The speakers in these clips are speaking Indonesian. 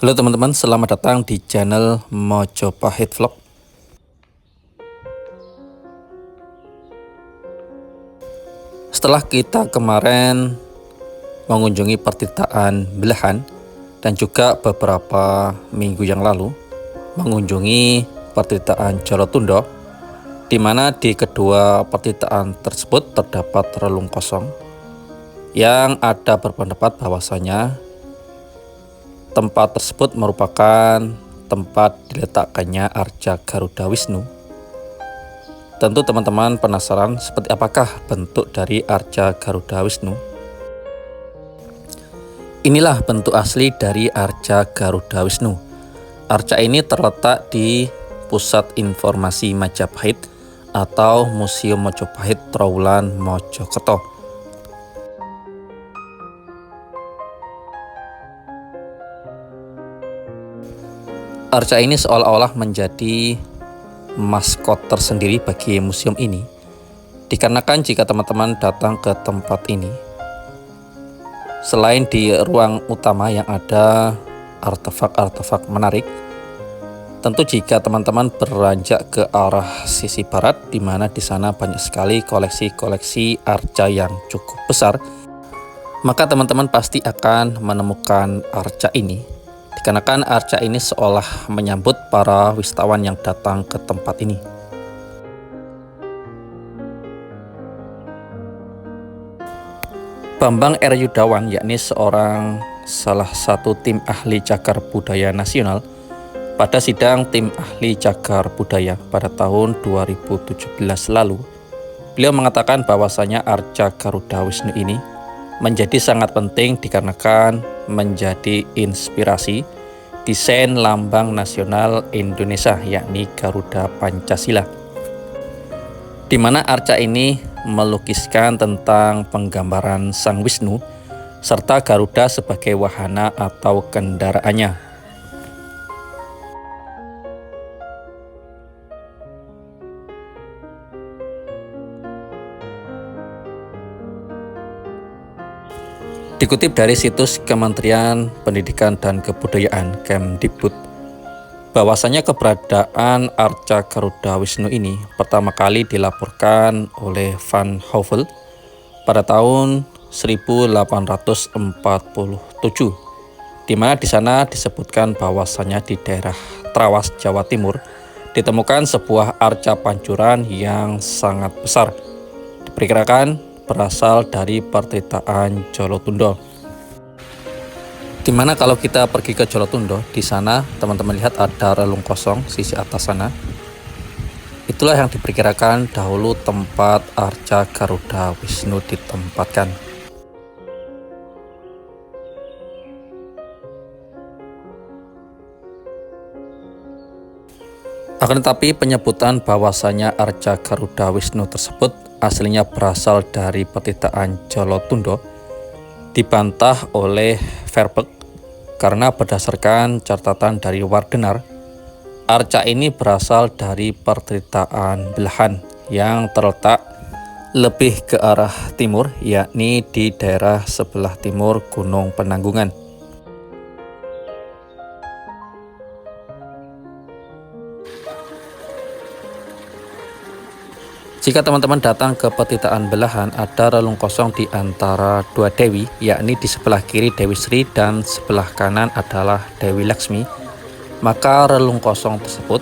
Halo teman-teman, selamat datang di channel Mojopahit Vlog. Setelah kita kemarin mengunjungi pertitaan Belahan dan juga beberapa minggu yang lalu mengunjungi pertitaan Jolotundo, di mana di kedua pertitaan tersebut terdapat relung kosong yang ada berpendapat bahwasanya tempat tersebut merupakan tempat diletakkannya arca Garuda Wisnu. Tentu teman-teman penasaran seperti apakah bentuk dari arca Garuda Wisnu. Inilah bentuk asli dari arca Garuda Wisnu. Arca ini terletak di Pusat Informasi Majapahit atau Museum Mojopahit Trowulan Mojokerto. Arca ini seolah-olah menjadi maskot tersendiri bagi museum ini, dikarenakan jika teman-teman datang ke tempat ini, selain di ruang utama yang ada artefak-artefak menarik, tentu jika teman-teman beranjak ke arah sisi barat, di mana di sana banyak sekali koleksi-koleksi arca yang cukup besar, maka teman-teman pasti akan menemukan arca ini. Dikarenakan arca ini seolah menyambut para wisatawan yang datang ke tempat ini. Bambang R. Yudawan, yakni salah satu tim ahli cagar budaya nasional, pada sidang tim ahli cagar budaya pada tahun 2017 lalu, beliau mengatakan bahwasanya arca Garuda Wisnu ini menjadi sangat penting dikarenakan menjadi inspirasi desain lambang nasional Indonesia, yakni Garuda Pancasila, di mana arca ini melukiskan tentang penggambaran Sang Wisnu serta Garuda sebagai wahana atau kendaraannya. Dikutip dari situs Kementerian Pendidikan dan Kebudayaan Kemdikbud, bahwasanya keberadaan arca Garuda Wisnu ini pertama kali dilaporkan oleh Van Houvel pada tahun 1847, di mana di sana disebutkan bahwasanya di daerah Trawas, Jawa Timur, ditemukan sebuah arca pancuran yang sangat besar. Diperkirakan berasal dari pertitaan Jolotundo. Dimana kalau kita pergi ke Jolotundo, di sana teman-teman lihat ada relung kosong sisi atas sana. Itulah yang diperkirakan dahulu tempat arca Garuda Wisnu ditempatkan. Akan tetapi penyebutan bahwasanya arca Garuda Wisnu tersebut aslinya berasal dari pertitaan Jolotundo dibantah oleh Verbeek karena berdasarkan catatan dari Wardenar, arca ini berasal dari pertitaan Belahan yang terletak lebih ke arah timur, yakni di daerah sebelah timur Gunung Penanggungan. Jika teman-teman datang ke pertitaan Belahan, ada relung kosong di antara dua dewi, yakni di sebelah kiri Dewi Sri dan sebelah kanan adalah Dewi Laksmi. Maka relung kosong tersebut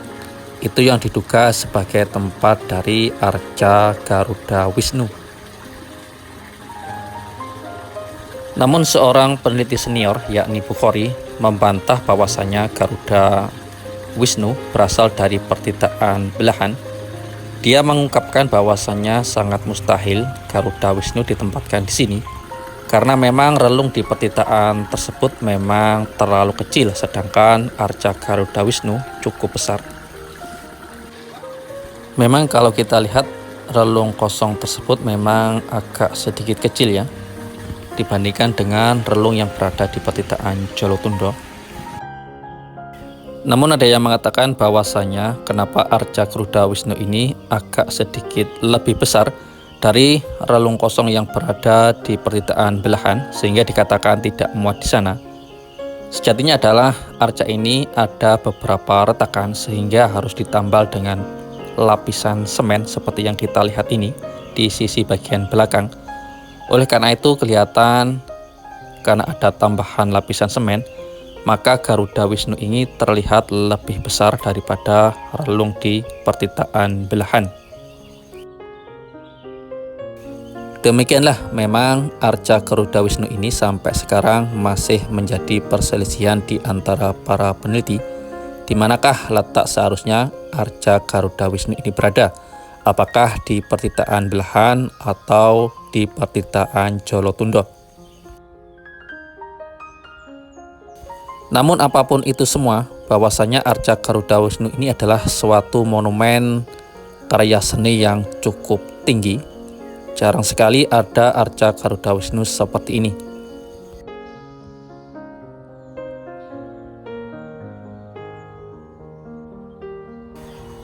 itu yang diduga sebagai tempat dari arca Garuda Wisnu. Namun seorang peneliti senior, yakni Bukhari, membantah bahwasanya Garuda Wisnu berasal dari pertitaan Belahan. Dia mengungkapkan bahwasannya sangat mustahil Garuda Wisnu ditempatkan di sini karena memang relung di pertitaan tersebut memang terlalu kecil, sedangkan arca Garuda Wisnu cukup besar. Memang kalau kita lihat relung kosong tersebut memang agak sedikit kecil ya, dibandingkan dengan relung yang berada di pertitaan Jolotundo. Namun ada yang mengatakan bahwasanya kenapa arca Garuda Wisnu ini agak sedikit lebih besar dari relung kosong yang berada di pertitaan belahan, sehingga dikatakan tidak muat di sana. Sejatinya adalah arca ini ada beberapa retakan sehingga harus ditambal dengan lapisan semen seperti yang kita lihat ini di sisi bagian belakang. Oleh karena itu kelihatan karena ada tambahan lapisan semen, maka Garuda Wisnu ini terlihat lebih besar daripada relung di pertitaan belahan. Demikianlah memang arca Garuda Wisnu ini sampai sekarang masih menjadi perselisihan di antara para peneliti, di manakah letak seharusnya arca Garuda Wisnu ini berada, apakah di pertitaan belahan atau di pertitaan Jolotundo. Namun apapun itu semua, bahwasanya arca Garuda Wisnu ini adalah suatu monumen karya seni yang cukup tinggi. Jarang sekali ada arca Garuda Wisnu seperti ini.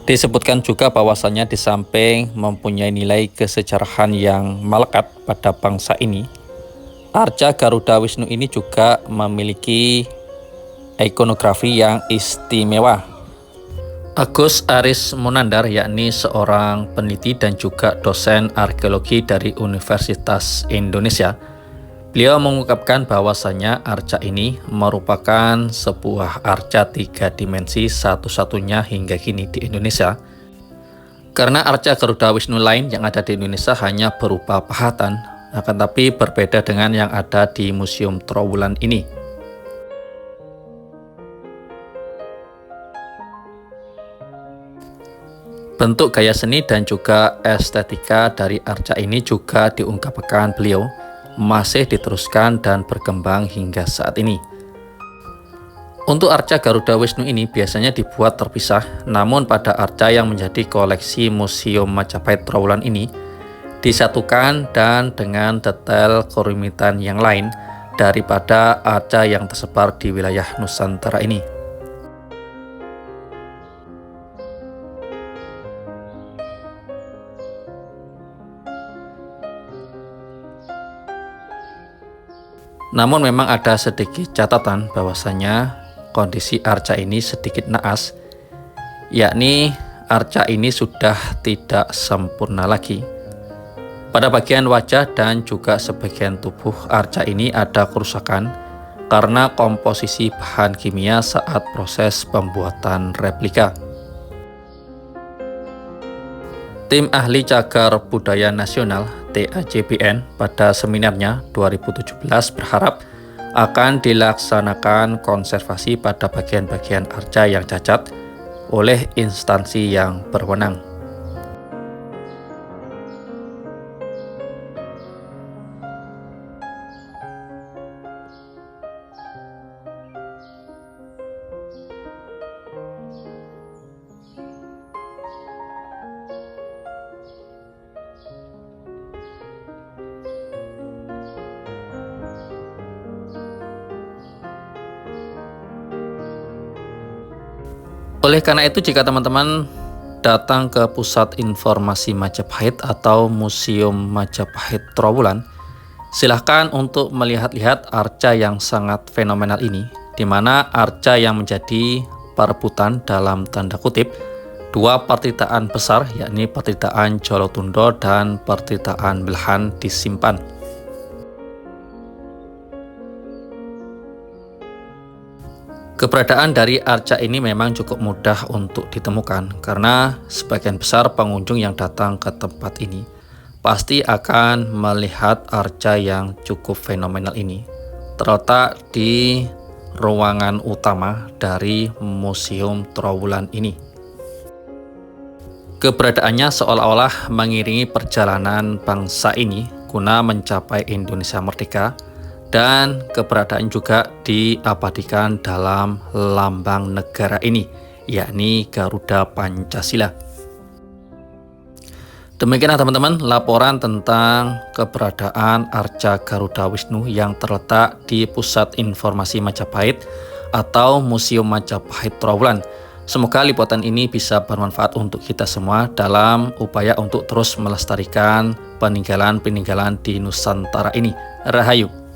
Disebutkan juga bahwasanya di samping mempunyai nilai kesejarahan yang melekat pada bangsa ini, arca Garuda Wisnu ini juga memiliki ikonografi yang istimewa. Agus Aris Munandar, yakni seorang peneliti dan juga dosen arkeologi dari Universitas Indonesia, beliau mengungkapkan bahwasanya arca ini merupakan sebuah arca 3 dimensi satu-satunya hingga kini di Indonesia. Karena arca Garuda Wisnu lain yang ada di Indonesia hanya berupa pahatan, akan tapi berbeda dengan yang ada di Museum Trowulan ini. Bentuk gaya seni dan juga estetika dari arca ini juga diungkapkan beliau masih diteruskan dan berkembang hingga saat ini. Untuk arca Garuda Wisnu ini biasanya dibuat terpisah, namun pada arca yang menjadi koleksi Museum Majapahit Trowulan ini disatukan dan dengan detail kerumitan yang lain daripada arca yang tersebar di wilayah Nusantara ini. Namun memang ada sedikit catatan bahwasanya kondisi arca ini sedikit naas, yakni arca ini sudah tidak sempurna lagi. Pada bagian wajah dan juga sebagian tubuh arca ini ada kerusakan karena komposisi bahan kimia saat proses pembuatan replika. Tim Ahli Cagar Budaya Nasional TACBN pada seminarnya 2017 berharap akan dilaksanakan konservasi pada bagian-bagian arca yang cacat oleh instansi yang berwenang. Oleh karena itu, jika teman-teman datang ke Pusat Informasi Majapahit atau Museum Majapahit Trowulan, silahkan untuk melihat-lihat arca yang sangat fenomenal ini, di mana arca yang menjadi perebutan dalam tanda kutip dua pertitaan besar, yakni pertitaan Jolotundo dan pertitaan belahan disimpan. Keberadaan dari arca ini memang cukup mudah untuk ditemukan karena sebagian besar pengunjung yang datang ke tempat ini pasti akan melihat arca yang cukup fenomenal ini terletak di ruangan utama dari Museum Trowulan ini. Keberadaannya seolah-olah mengiringi perjalanan bangsa ini guna mencapai Indonesia merdeka dan keberadaan juga diabadikan dalam lambang negara ini, yakni Garuda Pancasila. Demikianlah teman-teman laporan tentang keberadaan Arca Garuda Wisnu yang terletak di Pusat Informasi Majapahit atau Museum Majapahit Trawulan. Semoga liputan ini bisa bermanfaat untuk kita semua dalam upaya untuk terus melestarikan peninggalan-peninggalan di Nusantara ini. Rahayu.